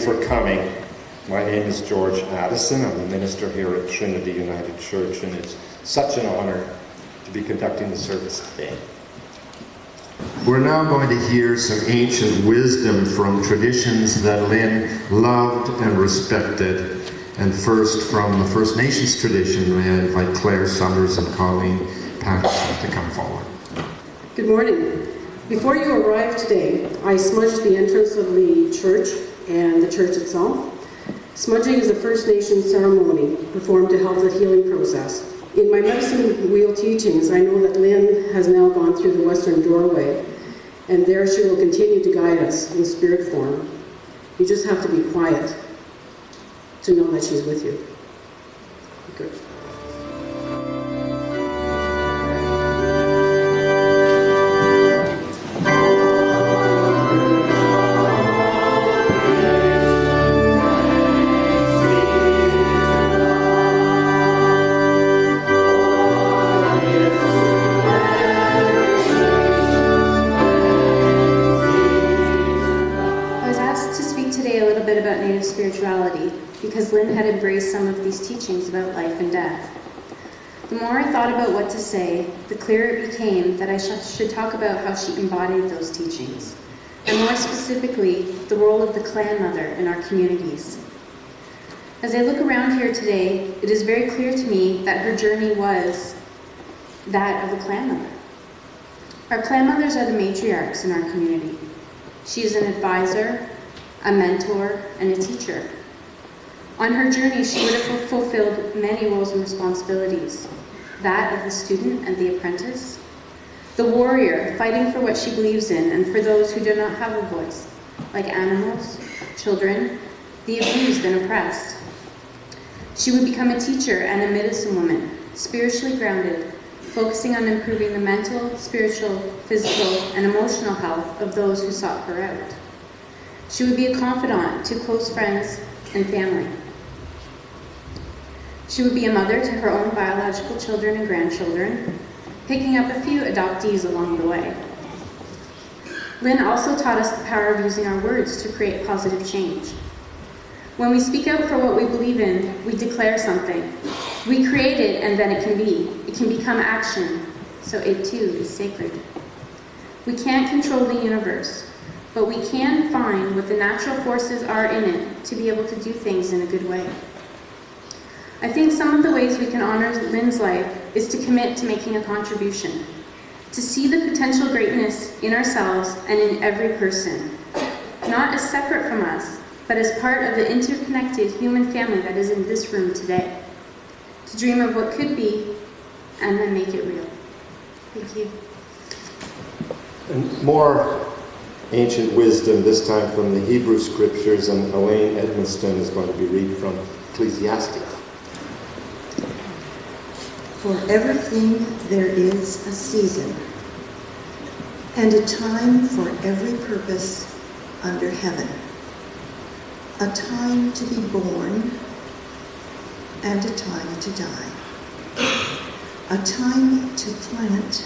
for coming. My name is George Addison. I'm the minister here at Trinity United Church, and it's such an honor to be conducting the service today. We're now going to hear some ancient wisdom from traditions that Lynn loved and respected. And first, from the First Nations tradition, may I invite Claire Summers and Colleen Patterson to come forward. Good morning. Before you arrived today, I smudged the entrance of the church and the church itself. Smudging is a First Nation ceremony performed to help the healing process. In my medicine wheel teachings, I know that Lynn has now gone through the western doorway, and there she will continue to guide us in spirit form. You just have to be quiet to know that she's with you. Good. Spirituality, because Lynn had embraced some of these teachings about life and death. The more I thought about what to say, the clearer it became that I should talk about how she embodied those teachings, and more specifically, the role of the clan mother in our communities. As I look around here today, it is very clear to me that her journey was that of a clan mother. Our clan mothers are the matriarchs in our community. She is an advisor, a mentor, and a teacher. On her journey, she would have fulfilled many roles and responsibilities. That of the student and the apprentice, the warrior fighting for what she believes in and for those who do not have a voice, like animals, children, the abused and oppressed. She would become a teacher and a medicine woman, spiritually grounded, focusing on improving the mental, spiritual, physical, and emotional health of those who sought her out. She would be a confidant to close friends and family. She would be a mother to her own biological children and grandchildren, picking up a few adoptees along the way. Lynn also taught us the power of using our words to create positive change. When we speak out for what we believe in, we declare something. We create it, and then it can be. It can become action, so it too is sacred. We can't control the universe, but we can find what the natural forces are in it to be able to do things in a good way. I think some of the ways we can honor Lynn's life is to commit to making a contribution, to see the potential greatness in ourselves and in every person, not as separate from us, but as part of the interconnected human family that is in this room today, to dream of what could be and then make it real. Thank you. And more ancient wisdom, this time from the Hebrew Scriptures, and Elaine Edmiston is going to be reading from Ecclesiastes. For everything there is a season, and a time for every purpose under heaven. A time to be born, and a time to die. A time to plant,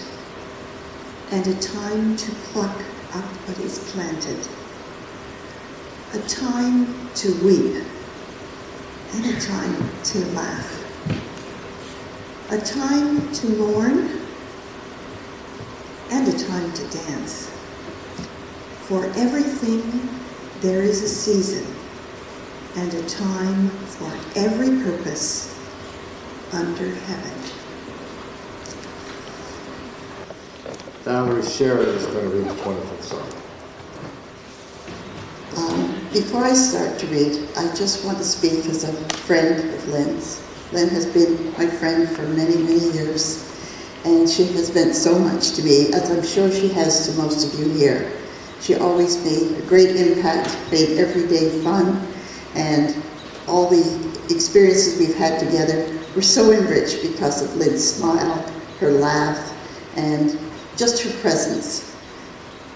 and a time to pluck up what is planted. A time to weep, and a time to laugh. A time to mourn, and a time to dance. For everything there is a season, and a time for every purpose under heaven. Valerie Sheridan is going to read the 20th song. Before I start to read, I just want to speak as a friend of Lynn's. Lynn has been my friend for many, many years, and she has meant so much to me, as I'm sure she has to most of you here. She always made a great impact, made every day fun, and all the experiences we've had together were so enriched because of Lynn's smile, her laugh, and just her presence.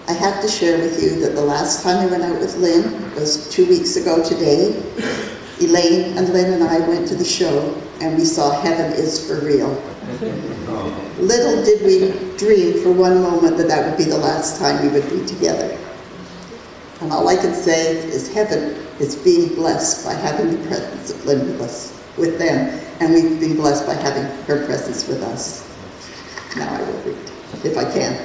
I have to share with you that the last time I went out with Lynn was 2 weeks ago today. Elaine and Lynn and I went to the show, and we saw Heaven is for Real. Little did we dream for one moment that that would be the last time we would be together. And all I can say is heaven is being blessed by having the presence of Lynn with them, and we've been blessed by having her presence with us. Now I will read, if I can.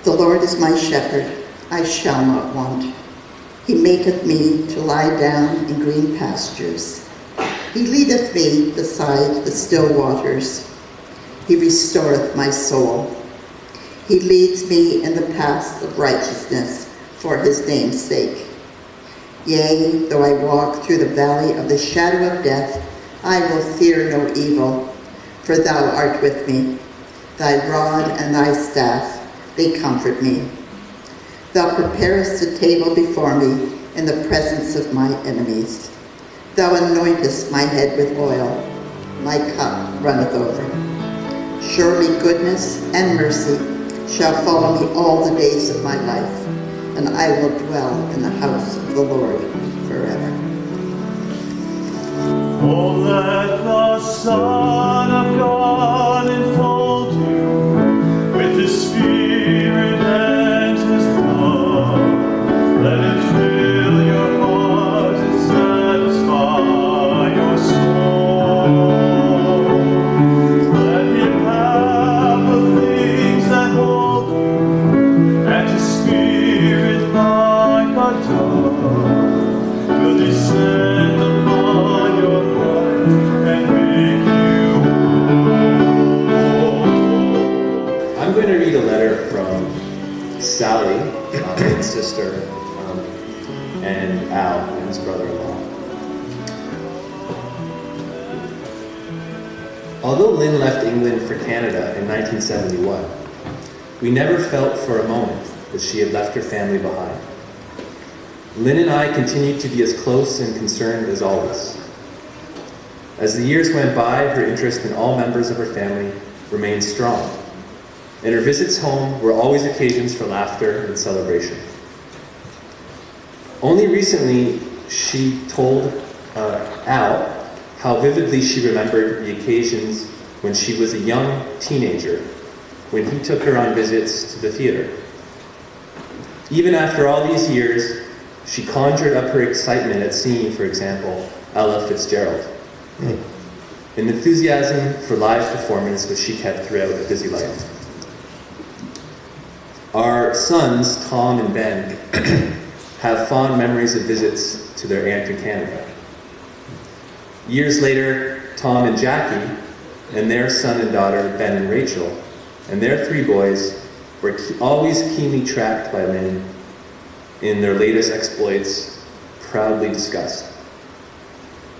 The Lord is my shepherd, I shall not want. He maketh me to lie down in green pastures. He leadeth me beside the still waters. He restoreth my soul. He leads me in the paths of righteousness for his name's sake. Yea, though I walk through the valley of the shadow of death, I will fear no evil, for thou art with me. Thy rod and thy staff, they comfort me. Thou preparest a table before me in the presence of my enemies. Thou anointest my head with oil, my cup runneth over. Surely goodness and mercy shall follow me all the days of my life, and I will dwell in the house of the Lord forever. Oh, let the Son of God enfold you with his Spirit and his love. Let it fill your heart and satisfy your soul. Let him have the things that hold you, and his Spirit like a dove will descend upon your life and make you whole. I'm going to read a letter from Sally, Lynn's sister, and Al, Lynn's brother-in-law. Although Lynn left England for Canada in 1971, we never felt for a moment that she had left her family behind. Lynn and I continued to be as close and concerned as always. As the years went by, her interest in all members of her family remained strong, and her visits home were always occasions for laughter and celebration. Only recently, she told Al how vividly she remembered the occasions when she was a young teenager, when he took her on visits to the theater. Even after all these years, she conjured up her excitement at seeing, for example, Ella Fitzgerald, an enthusiasm for live performance that she kept throughout a busy life. Our sons, Tom and Ben, have fond memories of visits to their aunt in Canada. Years later, Tom and Jackie, and their son and daughter, Ben and Rachel, and their 3 boys were always keenly tracked by Lynn in their latest exploits, proudly discussed.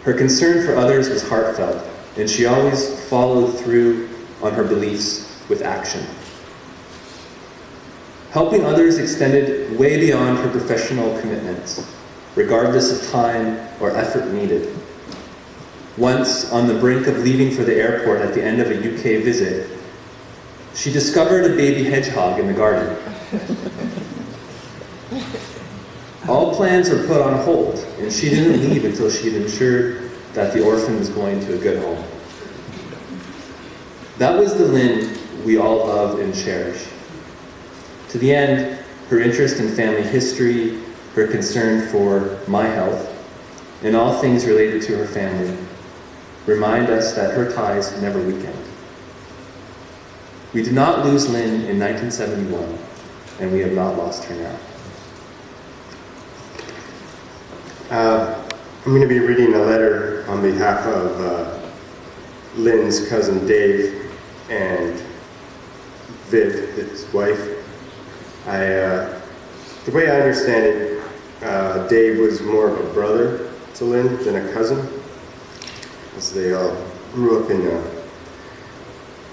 Her concern for others was heartfelt, and she always followed through on her beliefs with action. Helping others extended way beyond her professional commitments, regardless of time or effort needed. Once, on the brink of leaving for the airport at the end of a UK visit, she discovered a baby hedgehog in the garden. All plans were put on hold, and she didn't leave until she had ensured that the orphan was going to a good home. That was the Lynn we all love and cherish. To the end, her interest in family history, her concern for my health, and all things related to her family remind us that her ties never weakened. We did not lose Lynn in 1971, and we have not lost her now. I'm going to be reading a letter on behalf of Lynn's cousin Dave and Viv, his wife. The way I understand it, Dave was more of a brother to Lynn than a cousin, as they all grew up in a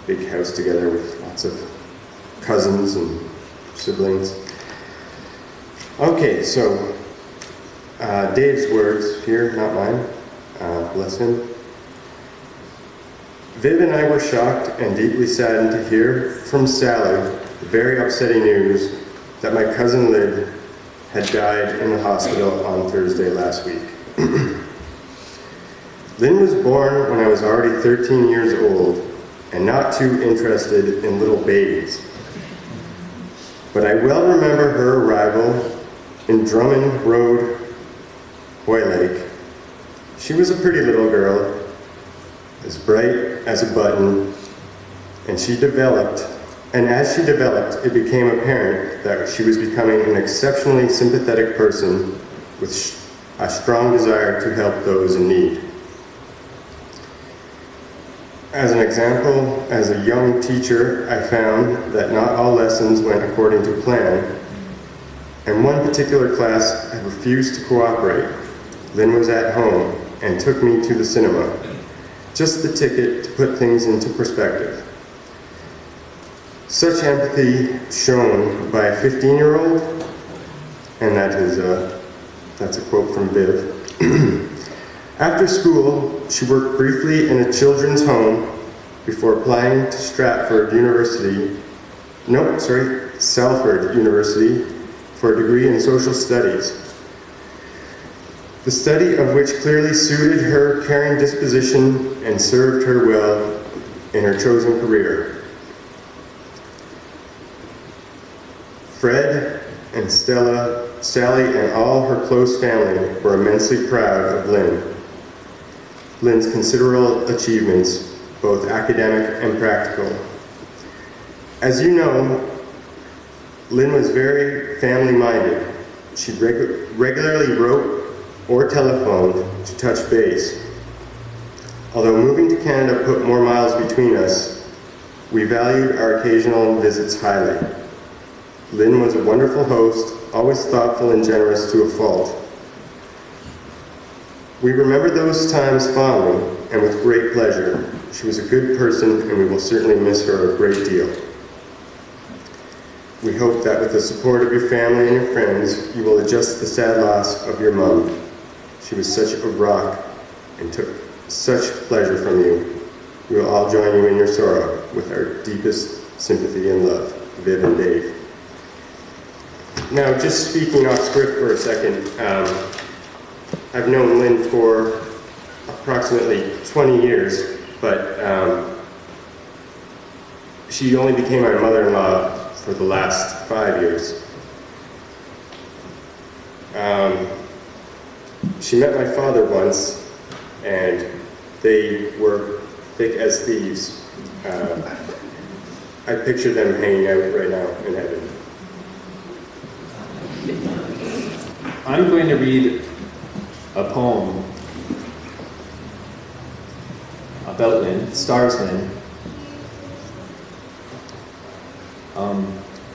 big house together with lots of cousins and siblings. Okay, so Dave's words here, not mine, bless him. Viv and I were shocked and deeply saddened to hear from Sally the very upsetting news that my cousin Lynn had died in the hospital on Thursday last week. Lynn was born when I was already 13 years old and not too interested in little babies. But I well remember her arrival in Drummond Road, Hoylake. She was a pretty little girl, as bright as a button, and as she developed, it became apparent that she was becoming an exceptionally sympathetic person with a strong desire to help those in need. As an example, as a young teacher, I found that not all lessons went according to plan, and one particular class had refused to cooperate. Lynn was at home and took me to the cinema, just the ticket to put things into perspective. Such empathy shown by a 15-year-old, and that's a quote from Viv. After school, she worked briefly in a children's home before applying to Salford University for a degree in social studies. The study of which clearly suited her caring disposition and served her well in her chosen career. Fred and Stella, Sally, and all her close family were immensely proud of Lynn's considerable achievements, both academic and practical. As you know, Lynn was very family-minded. She regularly wrote or telephoned to touch base. Although moving to Canada put more miles between us, we valued our occasional visits highly. Lynn was a wonderful host, always thoughtful and generous to a fault. We remember those times fondly and with great pleasure. She was a good person, and we will certainly miss her a great deal. We hope that with the support of your family and your friends, you will adjust the sad loss of your mom. She was such a rock and took such pleasure from you. We will all join you in your sorrow with our deepest sympathy and love. Viv and Dave. Now, just speaking off script for a second, I've known Lynn for approximately 20 years, but she only became my mother-in-law for the last 5 years. She met my father once, and they were thick as thieves. I picture them hanging out right now in heaven. I'm going to read a poem about Lynn, stars Lynn.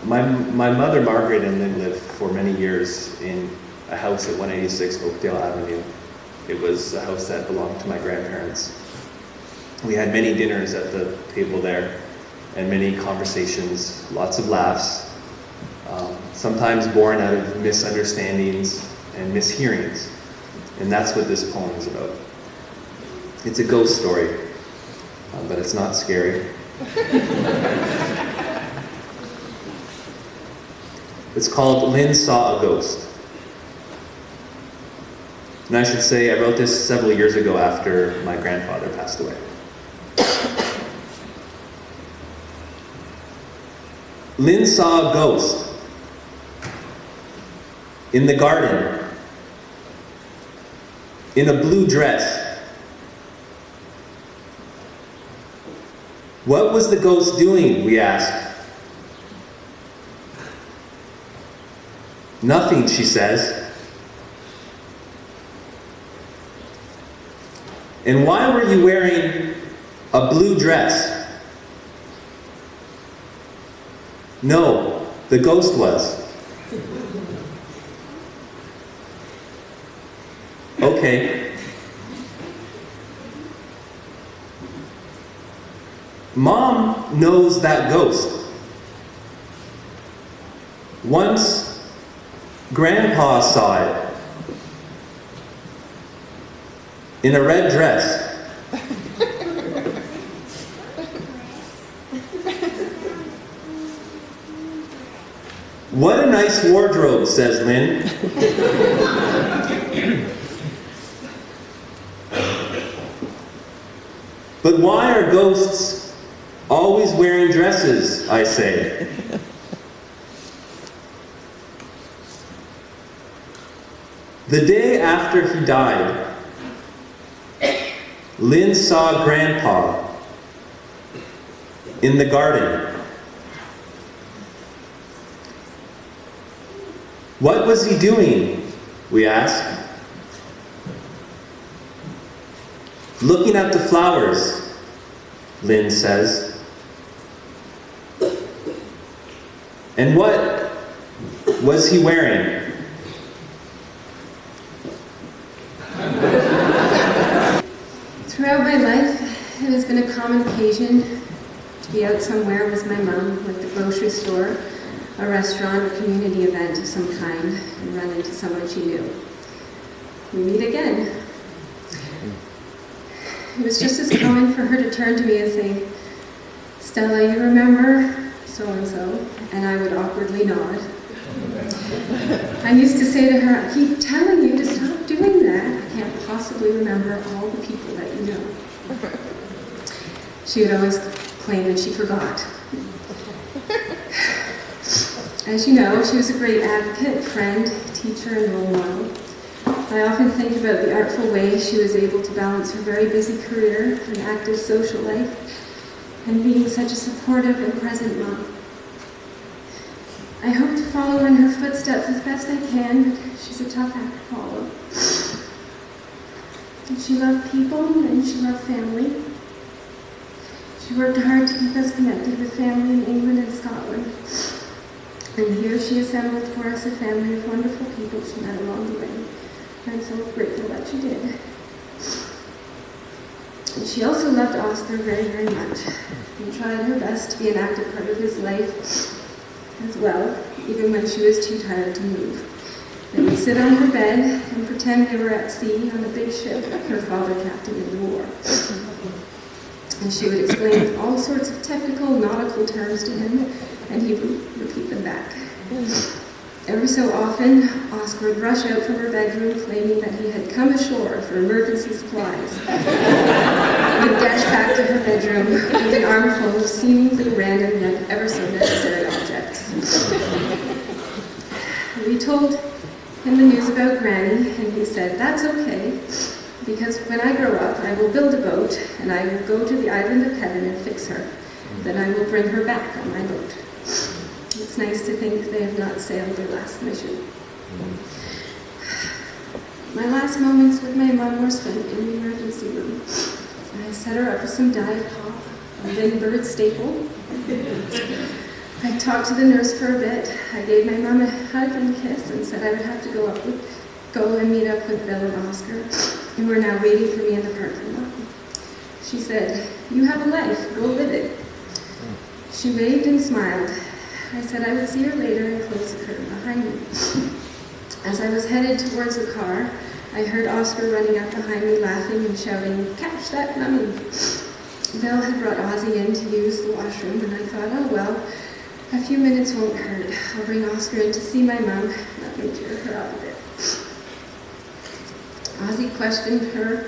My mother, Margaret, and Lynn lived for many years in a house at 186 Oakdale Avenue. It was a house that belonged to my grandparents. We had many dinners at the table there, and many conversations, lots of laughs, sometimes born out of misunderstandings and mishearings. And that's what this poem is about. It's a ghost story, but it's not scary. It's called Lynn Saw a Ghost. And I should say, I wrote this several years ago after my grandfather passed away. Lynn saw a ghost in the garden, in a blue dress. What was the ghost doing, we asked. Nothing, she says. And why were you wearing a blue dress? No, the ghost was. Okay. Mom knows that ghost. Once, Grandpa saw it in a red dress. What a nice wardrobe, says Lynn. But why are ghosts always wearing dresses, I say. The day after he died, Lynn saw Grandpa in the garden. What was he doing? We asked. Looking at the flowers, Lynn says. And what was he wearing? Throughout my life, it has been a common occasion to be out somewhere with my mom, like the grocery store, a restaurant, or community event of some kind, and run into someone she knew. We meet again. It was just as common for her to turn to me and say, "Stella, you remember so-and-so?" And I would awkwardly nod. I used to say to her, "I keep telling you to stop doing that. I can't possibly remember all the people that you know." She would always claim that she forgot. As you know, she was a great advocate, friend, teacher, and role model. I often think about the artful way she was able to balance her very busy career and active social life and being such a supportive and present mom. I hope to follow in her footsteps as best I can, but she's a tough act to follow. And she loved people and she loved family. She worked hard to keep us connected with family in England and Scotland. And here she assembled for us a family of wonderful people she met along the way. I'm so grateful that she did. And she also loved Oscar very, very much and tried her best to be an active part of his life as well, even when she was too tired to move. They would sit on her bed and pretend they were at sea on a big ship her father captained in the war. And she would explain all sorts of technical nautical terms to him, and he would repeat them back. Every so often, Oscar would rush out from her bedroom claiming that he had come ashore for emergency supplies. He would dash back to her bedroom with an armful of seemingly random yet ever so necessary objects. We told him the news about Granny, and he said, "That's okay, because when I grow up, I will build a boat, and I will go to the island of heaven and fix her. Then I will bring her back on my boat." It's nice to think they have not sailed their last mission. My last moments with my mom were spent in the emergency room. I set her up with some Diet Pop, a Lynn+Bird staple. I talked to the nurse for a bit. I gave my mom a hug and kiss and said I would have to go and meet up with Bill and Oscar, who were now waiting for me in the parking lot. She said, "You have a life, go live it." She waved and smiled. I said I would see her later and closed the curtain behind me. As I was headed towards the car, I heard Oscar running up behind me laughing and shouting, "Catch that dummy!" Bill had brought Ozzie in to use the washroom, and I thought, oh well, a few minutes won't hurt. I'll bring Oscar in to see my mom. That may cheer her up a bit. Ozzie questioned her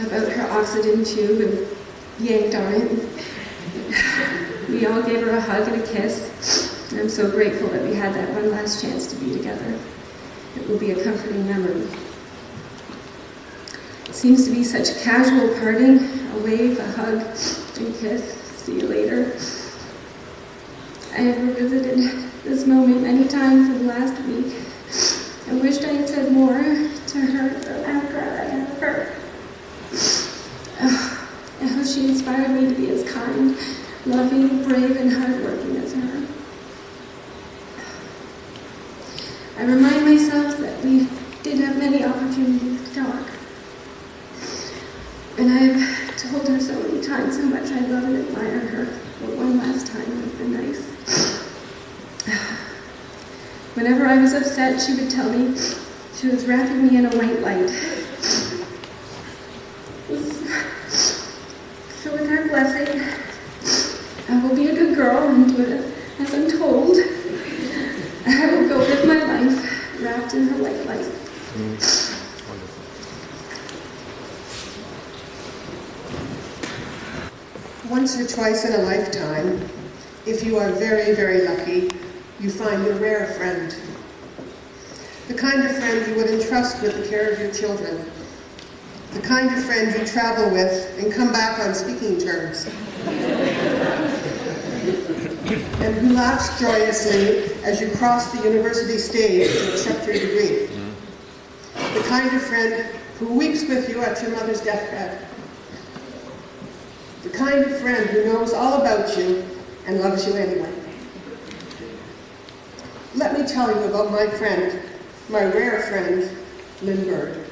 about her oxygen tube and yanked on it. We all gave her a hug and a kiss. I'm so grateful that we had that one last chance to be together. It will be a comforting memory. It seems to be such a casual parting, a wave, a hug, and kiss. See you later. I have revisited this moment many times in the last week. I wished I had said more to her, but I'm glad I have her. And how she inspired me to be as kind, loving, brave, and hardworking as her. I remind myself that we did have many opportunities to talk. And I've told her so many times how much I love and admire her. But one last time would be nice. Whenever I was upset, she would tell me she was wrapping me in a white light. So with her blessing, I will be a good girl and do it as I'm told. I will go live my life wrapped in her white light. Once or twice in a lifetime, if you are very, very lucky, you find a rare friend. The kind of friend you would entrust with the care of your children, the kind of friend you travel with and come back on speaking terms, and who laughs joyously as you cross the university stage to accept your degree, the kind of friend who weeps with you at your mother's deathbed, the kind of friend who knows all about you and loves you anyway. Let me tell you about my friend, my rare friend, Lynn Bird.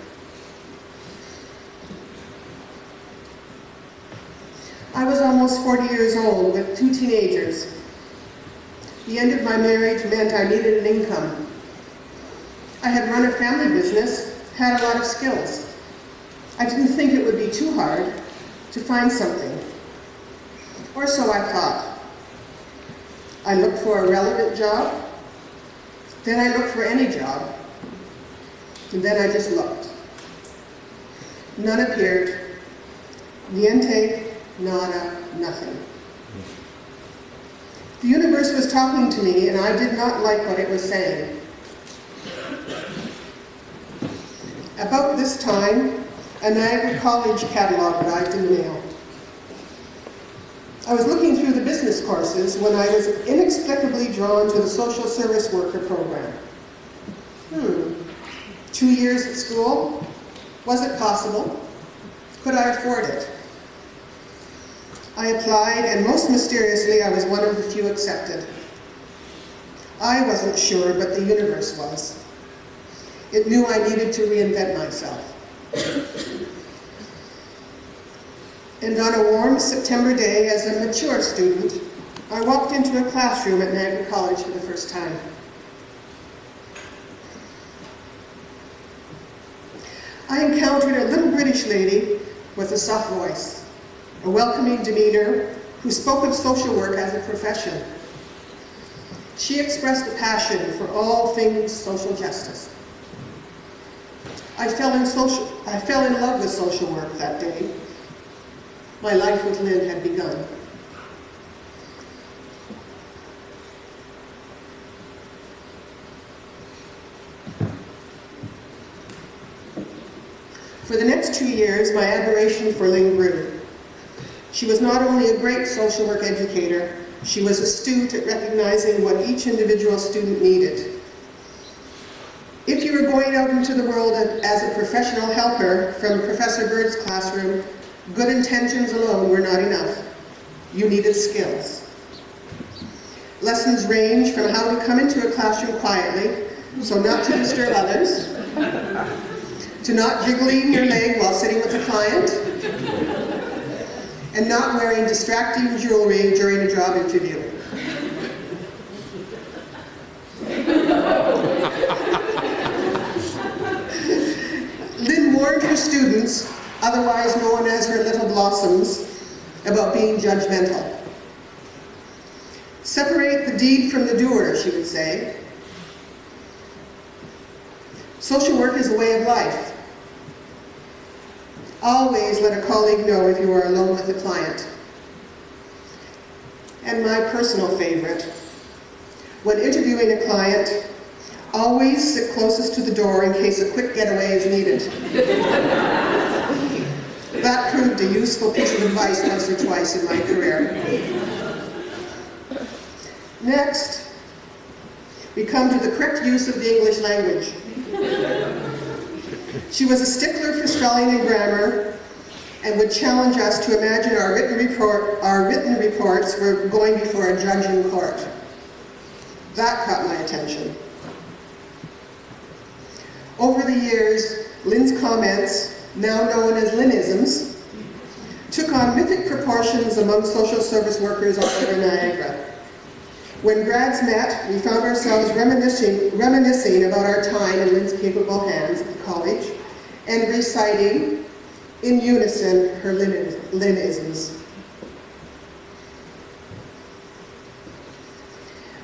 I was almost 40 years old with 2 teenagers. The end of my marriage meant I needed an income. I had run a family business, had a lot of skills. I didn't think it would be too hard to find something. Or so I thought. I looked for a relevant job, then I looked for any job, and then I just looked. None appeared. Niente, nada, nothing. The universe was talking to me, and I did not like what it was saying. About this time, a Niagara College catalog arrived in the mail. I was looking through the business courses when I was inexplicably drawn to the social service worker program. 2 years at school? Was it possible? Could I afford it? I applied, and most mysteriously, I was one of the few accepted. I wasn't sure, but the universe was. It knew I needed to reinvent myself. And on a warm September day, as a mature student, I walked into a classroom at Niagara College for the first time. I encountered a little British lady with a soft voice, a welcoming demeanor, who spoke of social work as a profession. She expressed a passion for all things social justice. I fell in love with social work that day. My life with Lynn had begun. For the next 2 years, my admiration for Lynn grew. She was not only a great social work educator, she was astute at recognizing what each individual student needed. If you were going out into the world as a professional helper from Professor Bird's classroom, good intentions alone were not enough. You needed skills. Lessons range from how to come into a classroom quietly, so not to disturb others, to not jiggling your leg while sitting with a client, and not wearing distracting jewelry during a job interview. Lynn warned her students, otherwise known as her little blossoms, about being judgmental. Separate the deed from the doer, she would say. Social work is a way of life. Always let a colleague know if you are alone with a client. And my personal favorite, when interviewing a client, always sit closest to the door in case a quick getaway is needed. That proved a useful piece of advice once or twice in my career. Next, we come to the correct use of the English language. She was a stickler for spelling and grammar and would challenge us to imagine our written reports were going before a judge in court. That caught my attention. Over the years, Lynn's comments, now known as Lynnisms, took on mythic proportions among social service workers all over Niagara. When grads met, we found ourselves reminiscing about our time in Lynn's capable hands at the college and reciting in unison her Lynnisms.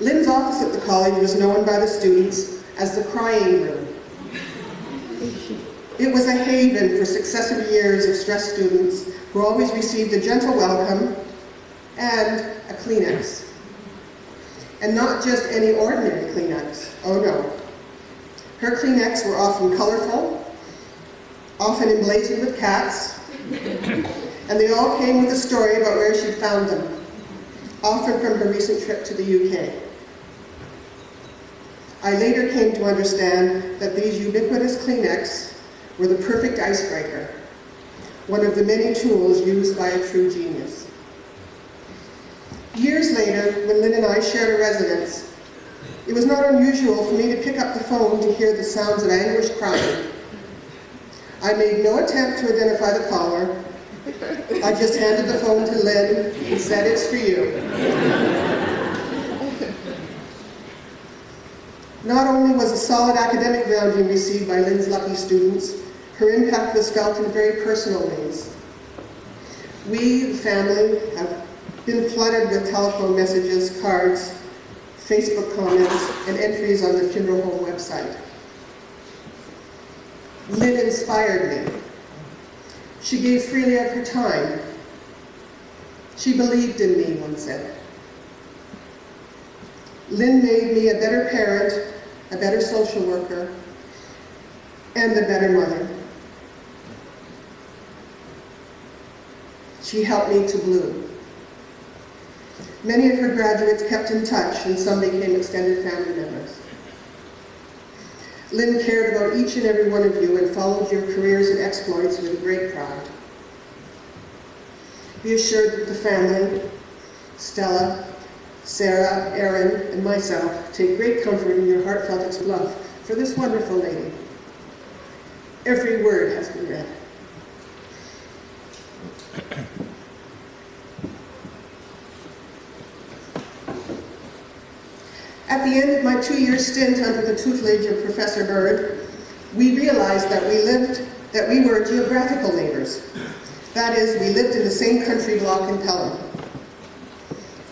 Lynn's office at the college was known by the students as the crying room. It was a haven for successive years of stressed students who always received a gentle welcome and a Kleenex. And not just any ordinary Kleenex, oh no. Her Kleenex were often colorful, often emblazoned with cats, and they all came with a story about where she'd found them, often from her recent trip to the UK. I later came to understand that these ubiquitous Kleenex were the perfect icebreaker, one of the many tools used by a true genius. Years later, when Lynn and I shared a residence, it was not unusual for me to pick up the phone to hear the sounds of anguished crying. I made no attempt to identify the caller. I just handed the phone to Lynn and said, "It's for you." Not only was a solid academic grounding received by Lynn's lucky students, her impact was felt in very personal ways. We, the family, have been flooded with telephone messages, cards, Facebook comments, and entries on the funeral home website. Lynn inspired me. She gave freely of her time. She believed in me, one said. Lynn made me a better parent, a better social worker, and a better mother. She helped me to bloom. Many of her graduates kept in touch, and some became extended family members. Lynn cared about each and every one of you and followed your careers and exploits with great pride. Be assured that the family, Stella, Sarah, Aaron, and myself take great comfort in your heartfelt love for this wonderful lady. Every word has been read. At the end of my 2-year stint under the tutelage of Professor Bird, we realized that we were geographical neighbors. That is, we lived in the same country block in Pelham.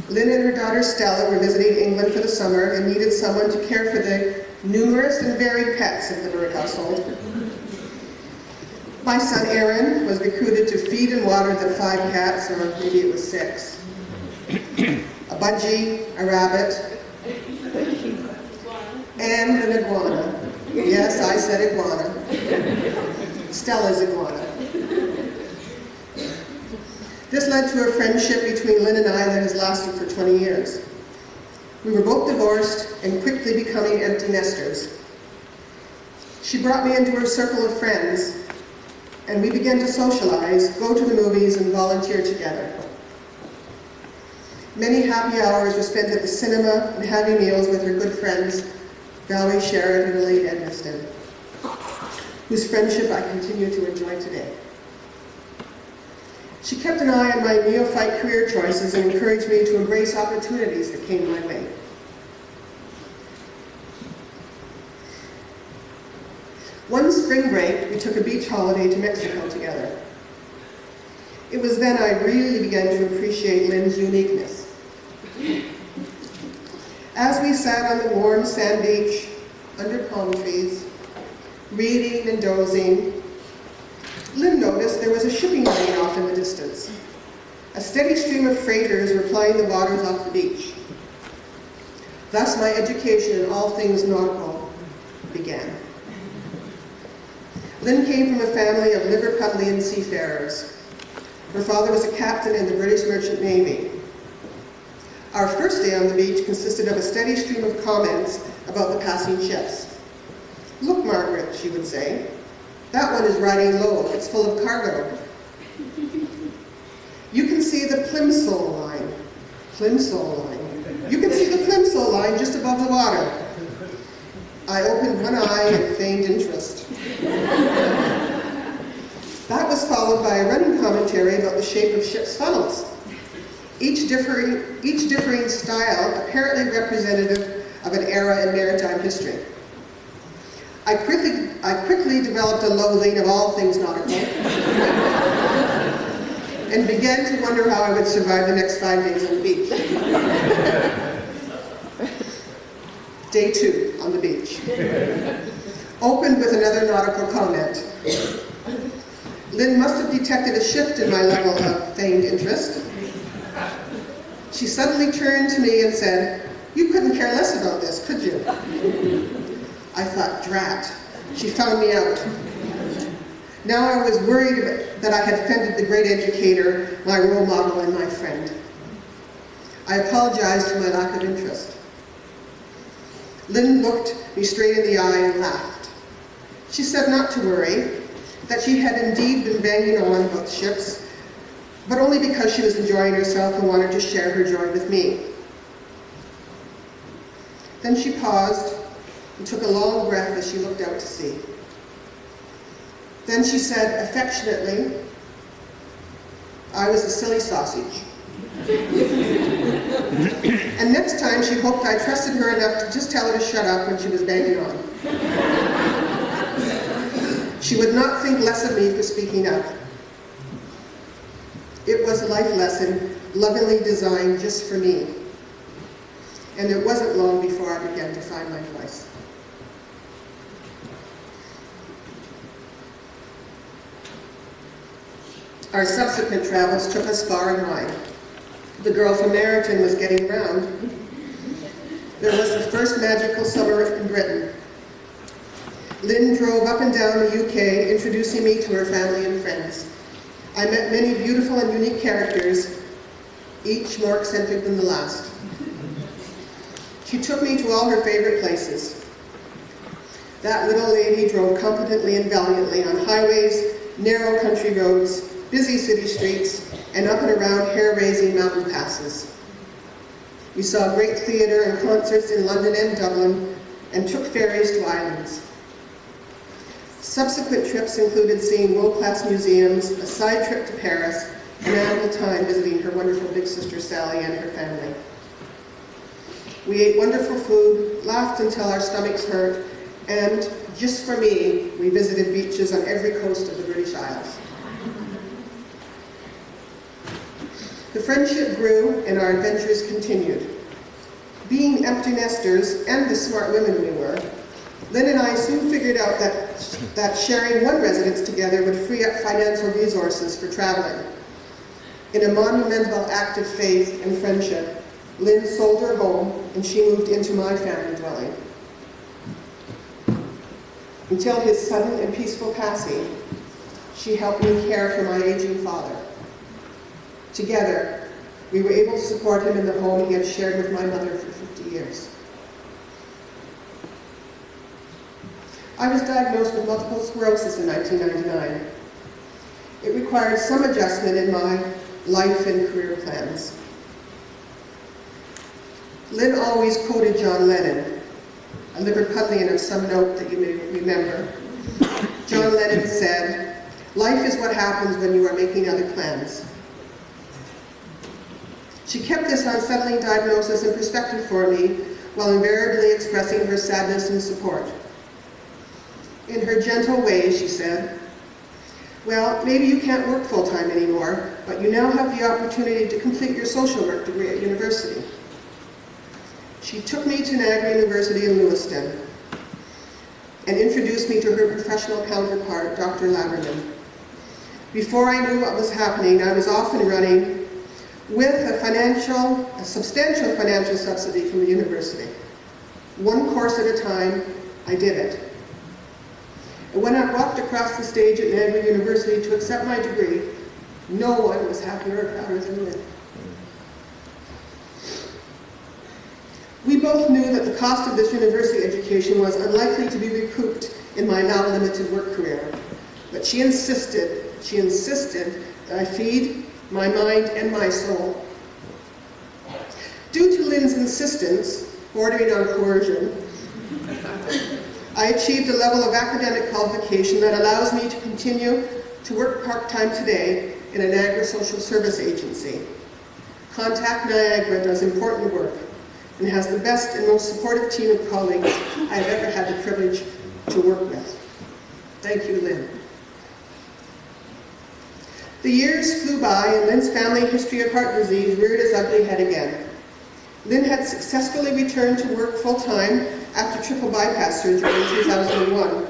Lynn and her daughter Stella were visiting England for the summer and needed someone to care for the numerous and varied pets of the Bird household. My son Aaron was recruited to feed and water the 5 cats, or maybe it was 6. A budgie, a rabbit, and an iguana. Yes, I said iguana. Stella's iguana. This led to a friendship between Lynn and I that has lasted for 20 years. We were both divorced and quickly becoming empty nesters. She brought me into her circle of friends, and we began to socialize, go to the movies, and volunteer together. Many happy hours were spent at the cinema and having meals with her good friends, Valerie Sherrod and Elaine Edmiston, whose friendship I continue to enjoy today. She kept an eye on my neophyte career choices and encouraged me to embrace opportunities that came my way. One spring break, we took a beach holiday to Mexico together. It was then I really began to appreciate Lynn's uniqueness. As we sat on the warm sand beach, under palm trees, reading and dozing, Lynn noticed there was a shipping lane off in the distance. A steady stream of freighters were plying the waters off the beach. Thus my education in all things nautical began. Lynn came from a family of Liverpudlian seafarers. Her father was a captain in the British Merchant Navy. Our first day on the beach consisted of a steady stream of comments about the passing ships. "Look, Margaret," she would say, "that one is riding low, it's full of cargo. You can see the Plimsoll line. Plimsoll line. You can see the Plimsoll line just above the water." I opened one eye and feigned interest. That was followed by a running commentary about the shape of ships' funnels, each differing style apparently representative of an era in maritime history. I quickly developed a low lane of all things nautical and began to wonder how I would survive the next 5 days on the beach. Day 2 on the beach. Opened with another nautical comment. Lynn must have detected a shift in my level of feigned interest. She suddenly turned to me and said, "You couldn't care less about this, could you?" I thought, drat, she found me out. Now I was worried that I had offended the great educator, my role model, and my friend. I apologized for my lack of interest. Lynn looked me straight in the eye and laughed. She said not to worry, that she had indeed been banging on about ships, but only because she was enjoying herself and wanted to share her joy with me. Then she paused and took a long breath as she looked out to sea. Then she said affectionately, I was a silly sausage. And next time she hoped I trusted her enough to just tell her to shut up when she was banging on. She would not think less of me for speaking up. It was a life lesson lovingly designed just for me. And it wasn't long before I began to find my voice. Our subsequent travels took us far and wide. The girl from Meryton was getting round. There was the first magical summer in Britain. Lynn drove up and down the UK, introducing me to her family and friends. I met many beautiful and unique characters, each more eccentric than the last. She took me to all her favorite places. That little lady drove competently and valiantly on highways, narrow country roads, busy city streets, and up and around hair-raising mountain passes. We saw great theatre and concerts in London and Dublin, and took ferries to islands. Subsequent trips included seeing world-class museums, a side trip to Paris, and ample time visiting her wonderful big sister Sally and her family. We ate wonderful food, laughed until our stomachs hurt, and, just for me, we visited beaches on every coast of the British Isles. The friendship grew and our adventures continued. Being empty nesters and the smart women we were, Lynn and I soon figured out that sharing one residence together would free up financial resources for traveling. In a monumental act of faith and friendship, Lynn sold her home and she moved into my family dwelling. Until his sudden and peaceful passing, she helped me care for my aging father. Together, we were able to support him in the home he had shared with my mother for 50 years. I was diagnosed with multiple sclerosis in 1999. It required some adjustment in my life and career plans. Lynn always quoted John Lennon, a Liverpudlian of some note that you may remember. John Lennon said, "Life is what happens when you are making other plans." She kept this unsettling diagnosis in perspective for me while invariably expressing her sadness and support. In her gentle way, she said, "Well, maybe you can't work full-time anymore, but you now have the opportunity to complete your social work degree at university." She took me to Niagara University in Lewiston and introduced me to her professional counterpart, Dr. Laverman. Before I knew what was happening, I was off and running with a substantial financial subsidy from the university. One course at a time, I did it. And when I walked across the stage at Niagara University to accept my degree, no one was happier or prouder than Lynn. We both knew that the cost of this university education was unlikely to be recouped in my now limited work career, but she insisted that I feed my mind and my soul. Due to Lynn's insistence, bordering on coercion, I achieved a level of academic qualification that allows me to continue to work part-time today in a Niagara Social Service Agency. Contact Niagara does important work and has the best and most supportive team of colleagues I've ever had the privilege to work with. Thank you, Lynn. The years flew by and Lynn's family history of heart disease reared its ugly head again. Lynn had successfully returned to work full-time after triple bypass surgery in 2001,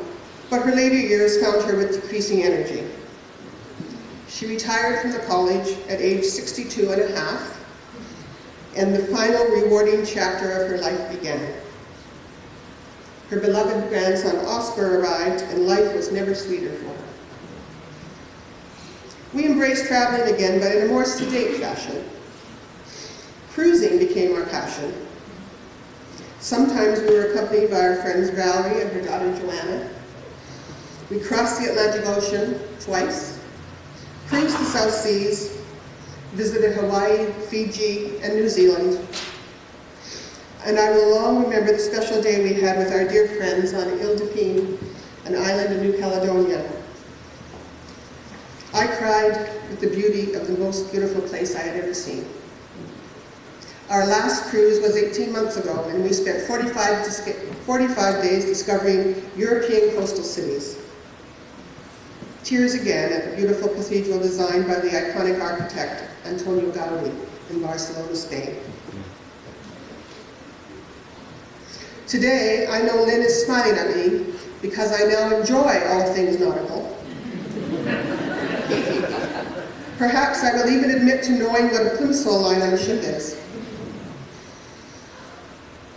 but her later years found her with decreasing energy. She retired from the college at age 62 and a half, and the final rewarding chapter of her life began. Her beloved grandson Oscar arrived, and life was never sweeter for her. We embraced traveling again, but in a more sedate fashion. Cruising became our passion. Sometimes we were accompanied by our friends Valerie and her daughter Joanna. We crossed the Atlantic Ocean twice, cruised the South Seas, visited Hawaii, Fiji, and New Zealand. And I will long remember the special day we had with our dear friends on Ile de Pine, an island in New Caledonia. I cried with the beauty of the most beautiful place I had ever seen. Our last cruise was 18 months ago, and we spent 45 days discovering European coastal cities. Tears again at the beautiful cathedral designed by the iconic architect Antonio Gaudí in Barcelona, Spain. Today, I know Lynn is smiling at me because I now enjoy all things nautical. Perhaps I will even admit to knowing what a plimsoll line on a ship is.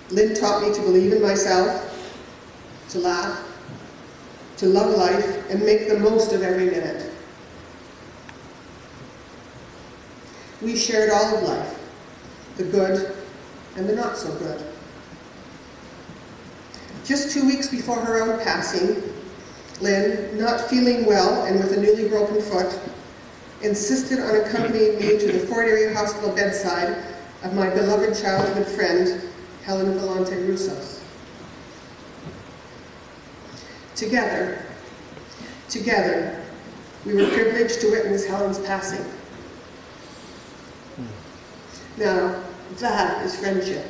Lynn taught me to believe in myself, to laugh, to love life, and make the most of every minute. We shared all of life, the good and the not so good. Just 2 weeks before her own passing, Lynn, not feeling well and with a newly broken foot, insisted on accompanying me to the Fort Erie Hospital bedside of my beloved childhood friend, Helen Galante Roussos. Together, we were privileged to witness Helen's passing. Now, that is friendship.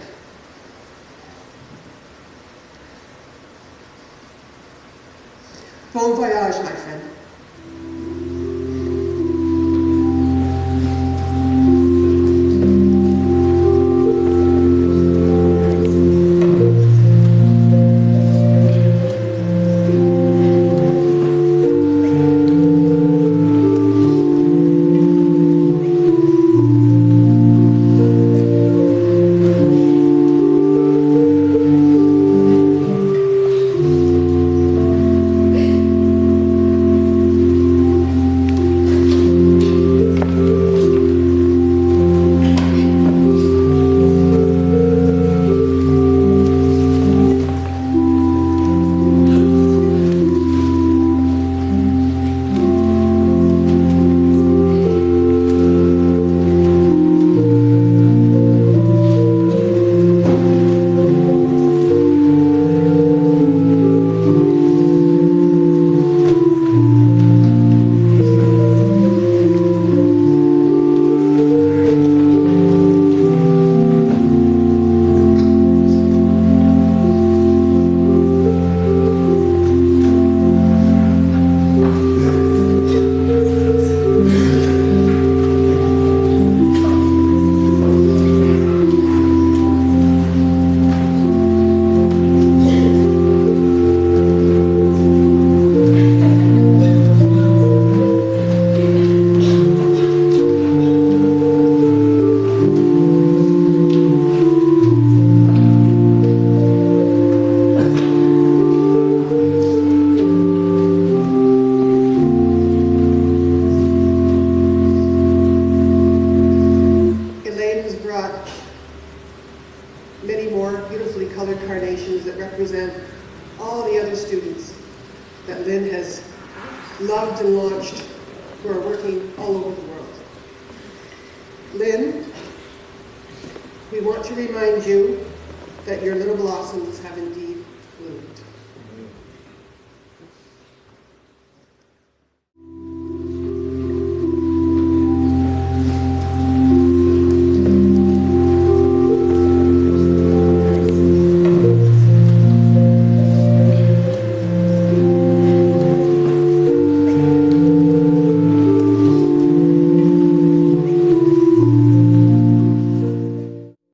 Bon voyage, my friend. loved and launched who are working all over the world. Lynn, we want to remind you that your little blossoms have indeed bloomed.